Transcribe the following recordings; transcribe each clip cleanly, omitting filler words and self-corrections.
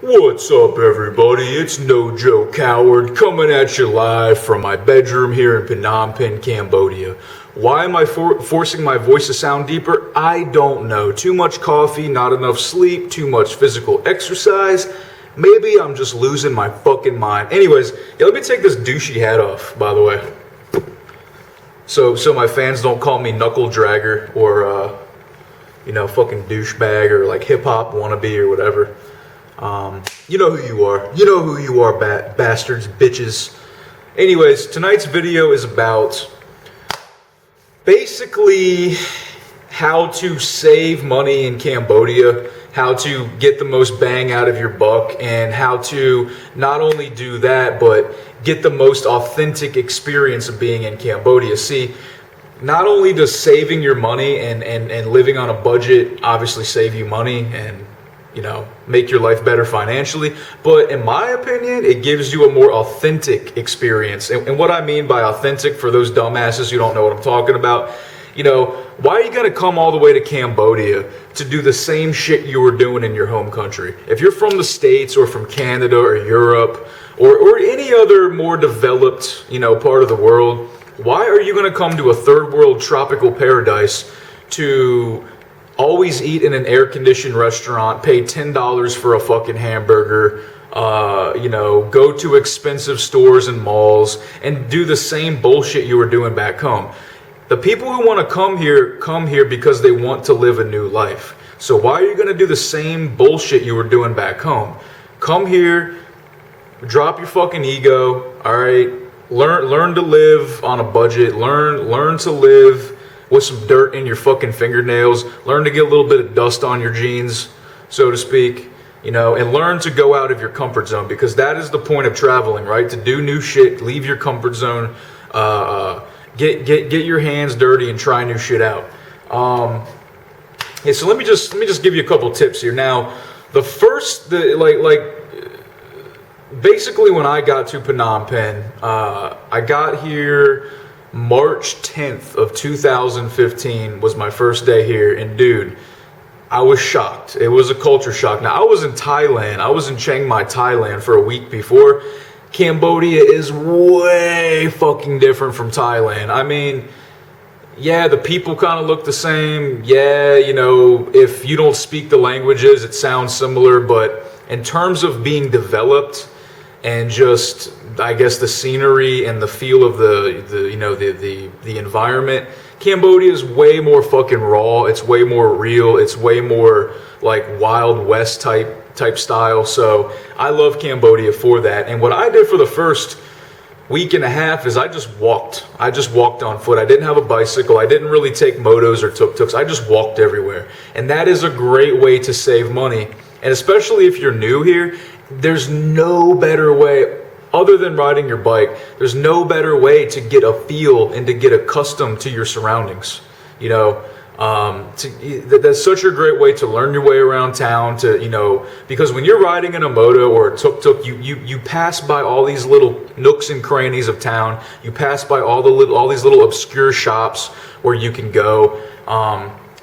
What's up, everybody? It's No Joe Coward coming at you live from my bedroom here in Phnom Penh, Cambodia. Why am I forcing my voice to sound deeper? I don't know. Too much coffee, not enough sleep, too much physical exercise. Maybe I'm just losing my fucking mind. Anyways, yeah, let me take this douchey hat off, by the way. So my fans don't call me knuckle dragger or, fucking douchebag or like hip hop wannabe or whatever. You know who you are. You know who you are, bastards, bitches. Anyways, tonight's video is about basically how to save money in Cambodia, how to get the most bang out of your buck, and how to not only do that, but get the most authentic experience of being in Cambodia. See, not only does saving your money and living on a budget obviously save you money and make your life better financially, but in my opinion, it gives you a more authentic experience. And what I mean by authentic, for those dumbasses who don't know what I'm talking about, why are you going to come all the way to Cambodia to do the same shit you were doing in your home country? If you're from the States or from Canada or Europe or any other more developed, part of the world, why are you going to come to a third world tropical paradise to always eat in an air-conditioned restaurant, pay $10 for a fucking hamburger, go to expensive stores and malls, and do the same bullshit you were doing back home? The people who want to come here because they want to live a new life. So why are you going to do the same bullshit you were doing back home? Come here, drop your fucking ego, all right? Learn to live on a budget. Learn to live with some dirt in your fucking fingernails. Learn to get a little bit of dust on your jeans, so to speak, and learn to go out of your comfort zone, because that is the point of traveling, right? To do new shit, leave your comfort zone, get your hands dirty and try new shit out. So let me just give you a couple tips here. Now, basically when I got to Phnom Penh, I got here March 10th of 2015 was my first day here, and dude, I was shocked. It was a culture shock. Now, I was in Thailand. I was in Chiang Mai, Thailand for a week before. Cambodia is way fucking different from Thailand. I mean, yeah, the people kind of look the same. Yeah, if you don't speak the languages, it sounds similar, but in terms of being developed and just, I guess, the scenery and the feel of the environment, Cambodia is way more fucking raw. It's way more real. It's way more like Wild West type style. So I love Cambodia for that. And what I did for the first week and a half is I just walked. I just walked on foot. I didn't have a bicycle. I didn't really take motos or tuk-tuks. I just walked everywhere. And that is a great way to save money. And especially if you're new here, there's no better way, other than riding your bike, there's no better way to get a feel and to get accustomed to your surroundings. That's such a great way to learn your way around town, because when you're riding in a moto or a tuk-tuk, you pass by all these little nooks and crannies of town. You pass by all these little obscure shops where you can go,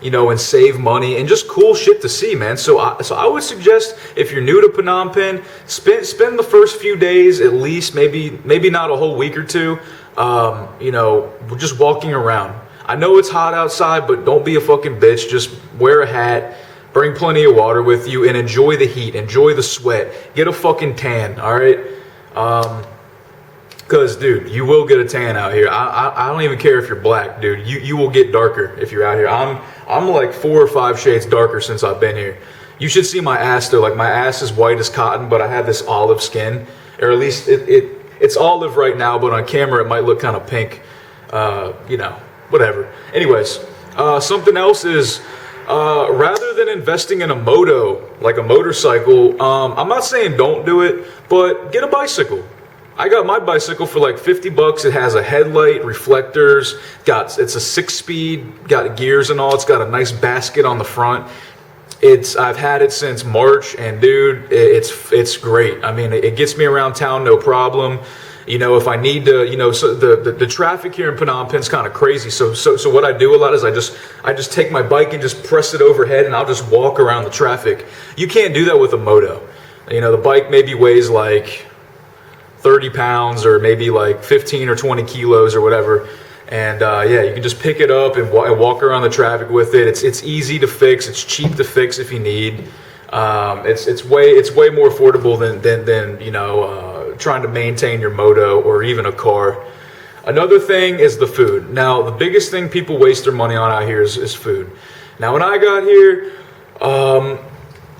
and save money, and just cool shit to see, man. So I would suggest, if you're new to Phnom Penh, spend the first few days at least, maybe not a whole week or two, just walking around. I know it's hot outside, but don't be a fucking bitch. Just wear a hat, bring plenty of water with you, and enjoy the heat, enjoy the sweat. Get a fucking tan, all right? Because, dude, you will get a tan out here. I don't even care if you're black, dude. You will get darker if you're out here. I'm like 4 or 5 shades darker since I've been here. You should see my ass, though. Like, my ass is white as cotton, but I have this olive skin. Or at least it's olive right now, but on camera it might look kind of pink. Whatever. Anyways, something else is, rather than investing in a moto, like a motorcycle, I'm not saying don't do it, but get a bicycle. I got my bicycle for like $50. It has a headlight, reflectors, it's a 6-speed, got gears and all. It's got a nice basket on the front. I've had it since March, and dude, it's great. I mean, it gets me around town, no problem. If I need to, so the traffic here in Phnom Penh is kind of crazy. So what I do a lot is I just take my bike and just press it overhead, and I'll just walk around the traffic. You can't do that with a moto. The bike maybe weighs like 30 pounds or maybe like 15 or 20 kilos or whatever. And yeah, you can just pick it up and walk around the traffic with it. It's easy to fix. It's cheap to fix if you need. It's way more affordable than trying to maintain your moto or even a car. Another thing is the food. Now, the biggest thing people waste their money on out here is food. Now, when I got here,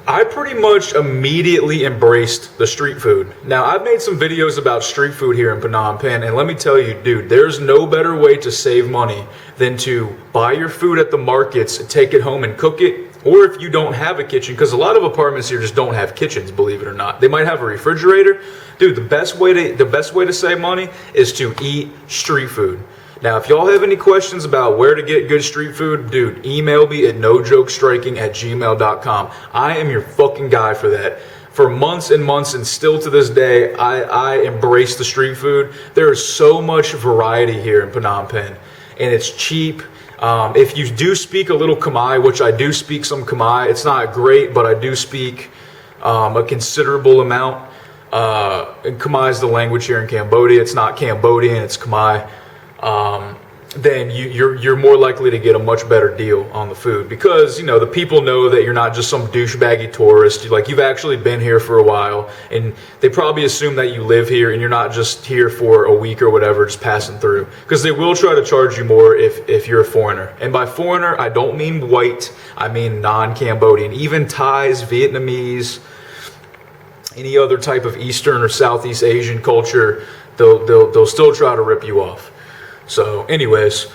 I pretty much immediately embraced the street food. Now, I've made some videos about street food here in Phnom Penh, and let me tell you, dude, there's no better way to save money than to buy your food at the markets, take it home and cook it. Or if you don't have a kitchen, because a lot of apartments here just don't have kitchens, believe it or not. They might have a refrigerator. Dude, the best way to save money is to eat street food. Now, if y'all have any questions about where to get good street food, dude, email me at nojokestriking@gmail.com. I am your fucking guy for that. For months and months, and still to this day, I embrace the street food. There is so much variety here in Phnom Penh, and it's cheap. If you do speak a little Khmer, which I do speak some Khmer, it's not great, but I do speak a considerable amount. And Khmer is the language here in Cambodia. It's not Cambodian, it's Khmer. Then you're more likely to get a much better deal on the food because the people know that you're not just some douchebaggy tourist. You've actually been here for a while, and they probably assume that you live here and you're not just here for a week or whatever, just passing through. Because they will try to charge you more if you're a foreigner. And by foreigner, I don't mean white. I mean non-Cambodian. Even Thais, Vietnamese, any other type of Eastern or Southeast Asian culture, they'll still try to rip you off. So anyways,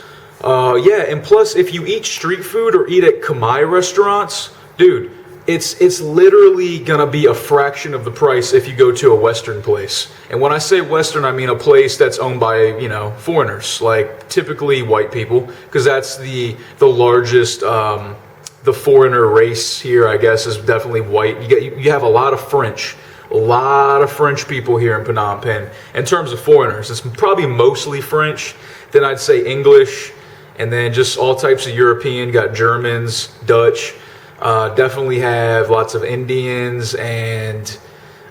yeah, and plus if you eat street food or eat at Khmer restaurants, dude, it's literally gonna be a fraction of the price if you go to a Western place. And when I say Western, I mean a place that's owned by, foreigners, like typically white people, because that's the largest, the foreigner race here, I guess, is definitely white. You have a lot of French people here in Phnom Penh. In terms of foreigners, it's probably mostly French. Then I'd say English, and then just all types of European. Got Germans, Dutch. Definitely have lots of Indians and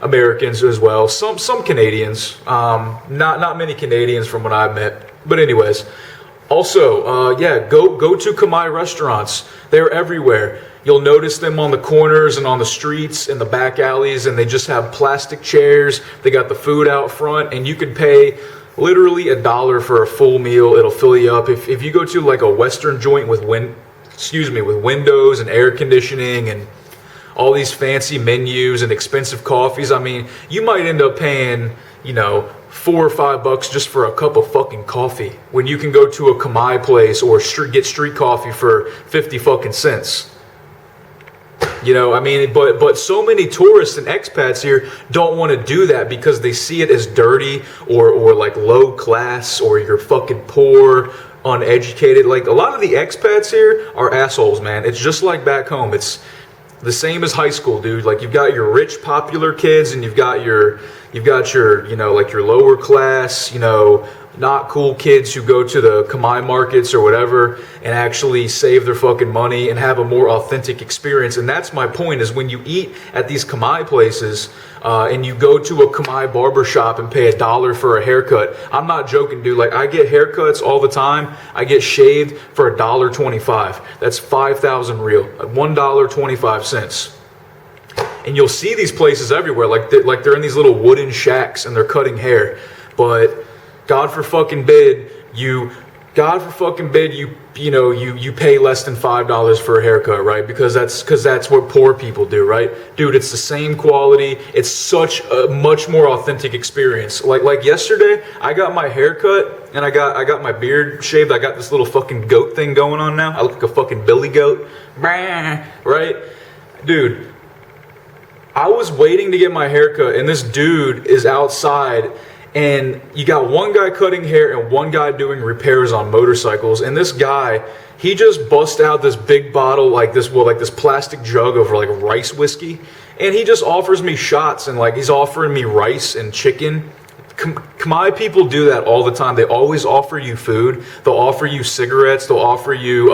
Americans as well. Some Canadians. Not many Canadians from what I've met. But anyways, also yeah, go to Khmer restaurants. They're everywhere. You'll notice them on the corners and on the streets and the back alleys, and they just have plastic chairs. They got the food out front, and you can pay literally $1 for a full meal. It'll fill you up. If you go to like a Western joint with windows and air conditioning and all these fancy menus and expensive coffees, I mean, you might end up paying, $4 or $5 just for a cup of fucking coffee when you can go to a Khmer place or get street coffee for 50 fucking cents. But so many tourists and expats here don't want to do that because they see it as dirty or like low class, or you're fucking poor, uneducated. Like a lot of the expats here are assholes, man. It's just like back home. It's the same as high school, dude. Like you've got your rich, popular kids, and you've got your like your lower class, not cool kids who go to the Khmer markets or whatever and actually save their fucking money and have a more authentic experience. And that's my point, is when you eat at these Khmer places and you go to a Khmer barbershop and pay $1 for a haircut. I'm not joking, dude. Like I get haircuts all the time. I get shaved for $1.25. That's 5,000 real, $1.25. And you'll see these places everywhere, like they're in these little wooden shacks and they're cutting hair. But God forbid you pay less than $5 for a haircut, right? Because that's what poor people do, right? Dude, it's the same quality. It's such a much more authentic experience. Like yesterday, I got my hair cut and I got my beard shaved. I got this little fucking goat thing going on now. I look like a fucking billy goat, right? Dude, I was waiting to get my hair cut and this dude is outside. And you got one guy cutting hair and one guy doing repairs on motorcycles. And this guy, he just bust out this big bottle, like this plastic jug of like rice whiskey. And he just offers me shots, and like he's offering me rice and chicken. Khmer people do that all the time. They always offer you food. They'll offer you cigarettes. They'll offer you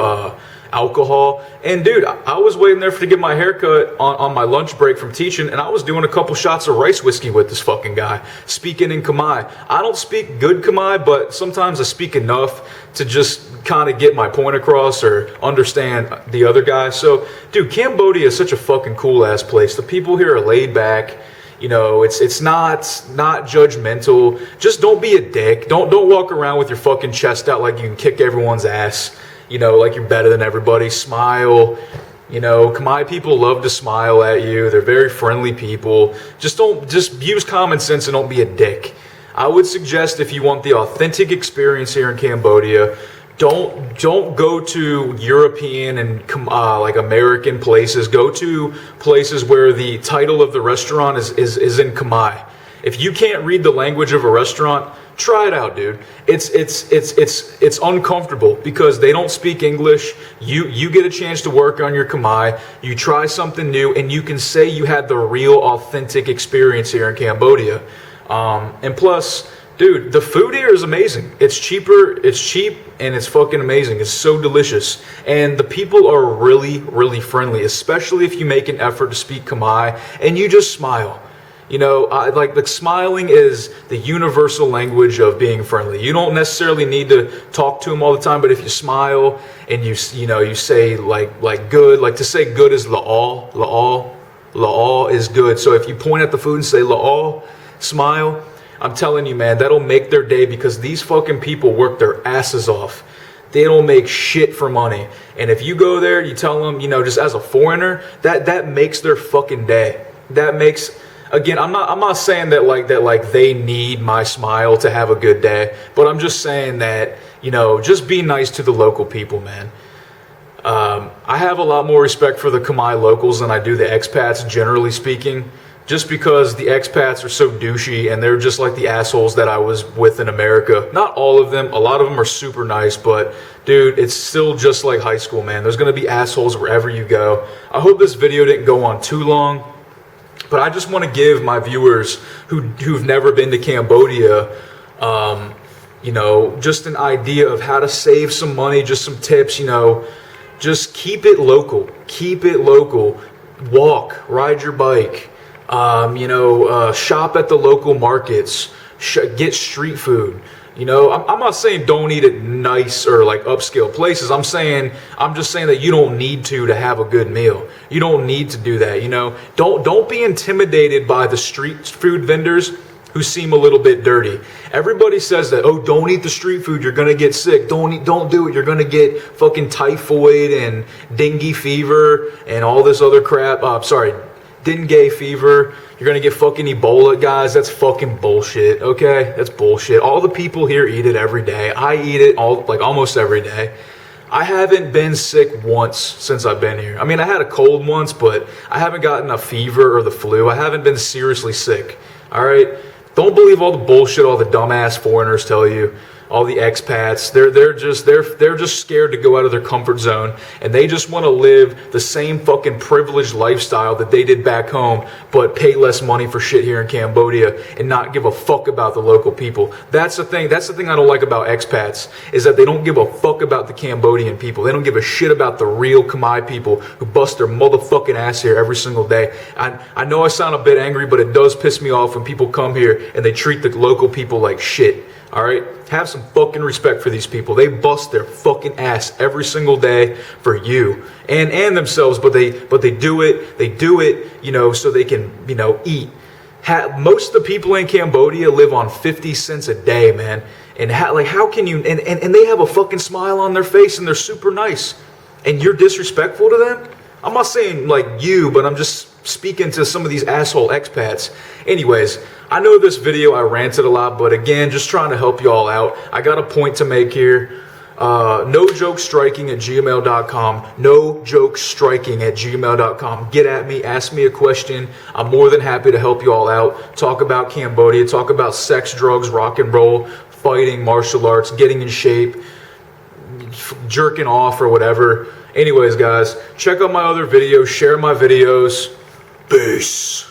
alcohol. And dude, I was waiting there to get my haircut on my lunch break from teaching, and I was doing a couple shots of rice whiskey with this fucking guy, speaking in Khmer. I don't speak good Khmer, but sometimes I speak enough to just kind of get my point across or understand the other guy. So, dude, Cambodia is such a fucking cool ass place. The people here are laid back. You know, it's not judgmental. Just don't be a dick. Don't walk around with your fucking chest out like you can kick everyone's ass. You know, like you're better than everybody. Smile. You know, Khmer people love to smile at you. They're very friendly people. Just use common sense and don't be a dick. I would suggest, if you want the authentic experience here in Cambodia, don't go to European and like American places. Go to places where the title of the restaurant is in Khmer. If you can't read the language of a restaurant, try it out, dude. It's uncomfortable because they don't speak English. You get a chance to work on your Khmer. You try something new, and you can say you had the real authentic experience here in Cambodia. And plus, dude, the food here is amazing. It's cheap, and it's fucking amazing. It's so delicious. And the people are really, really friendly, especially if you make an effort to speak Khmer and you just smile. You know, like the smiling is the universal language of being friendly. You don't necessarily need to talk to them all the time, but if you smile and you say like good, like to say good is la'al is good. So if you point at the food and say la'al, smile, I'm telling you, man, that'll make their day, because these fucking people work their asses off. They don't make shit for money. And if you go there, you tell them, you know, just as a foreigner, that makes their fucking day. That makes, again, I'm not saying that they need my smile to have a good day, but I'm just saying that, you know, just be nice to the local people, man. I have a lot more respect for the Khmer locals than I do the expats, generally speaking. Just because the expats are so douchey and they're just like the assholes that I was with in America. Not all of them. A lot of them are super nice, but dude, it's still just like high school, man. There's going to be assholes wherever you go. I hope this video didn't go on too long, but I just want to give my viewers who've never been to Cambodia, you know, just an idea of how to save some money, just some tips, you know. Just keep it local. Keep it local. Walk, ride your bike. You know, shop at the local markets, get street food. You know, I'm not saying don't eat at nice or like upscale places. I'm just saying that you don't need to have a good meal. You don't need to do that. You know, don't be intimidated by the street food vendors who seem a little bit dirty. Everybody says that, oh, don't eat the street food, you're gonna get sick. Don't do it, you're gonna get fucking typhoid and dengue fever and all this other crap. Dengue fever, you're gonna get fucking Ebola, guys. That's fucking bullshit, okay? That's bullshit. All the people here eat it every day. I eat it almost every day. I haven't been sick once since I've been here. I mean, I had a cold once, but I haven't gotten a fever or the flu. I haven't been seriously sick, all right? Don't believe all the bullshit all the dumbass foreigners tell you. All the expats, they're just scared to go out of their comfort zone, and they just want to live the same fucking privileged lifestyle that they did back home, but pay less money for shit here in Cambodia and not give a fuck about the local people. That's the thing I don't like about expats, is that they don't give a fuck about the Cambodian people. They don't give a shit about the real Khmer people who bust their motherfucking ass here every single day. I know I sound a bit angry, but it does piss me off when people come here and they treat the local people like shit. All right, have some fucking respect for these people. They bust their fucking ass every single day for you and themselves, but they do it, you know, so they can, you know, eat. Most of the people in Cambodia live on 50 cents a day, man. And how can you? And they have a fucking smile on their face and they're super nice, and you're disrespectful to them. I'm not saying like you, but I'm just speaking to some of these asshole expats. Anyways, I know this video I ranted a lot, but again, just trying to help you all out. I got a point to make here. nojokestriking@gmail.com. nojokestriking@gmail.com. Get at me, ask me a question. I'm more than happy to help you all out. Talk about Cambodia, talk about sex, drugs, rock and roll, fighting, martial arts, getting in shape, jerking off or whatever. Anyways, guys, check out my other videos, share my videos. Peace.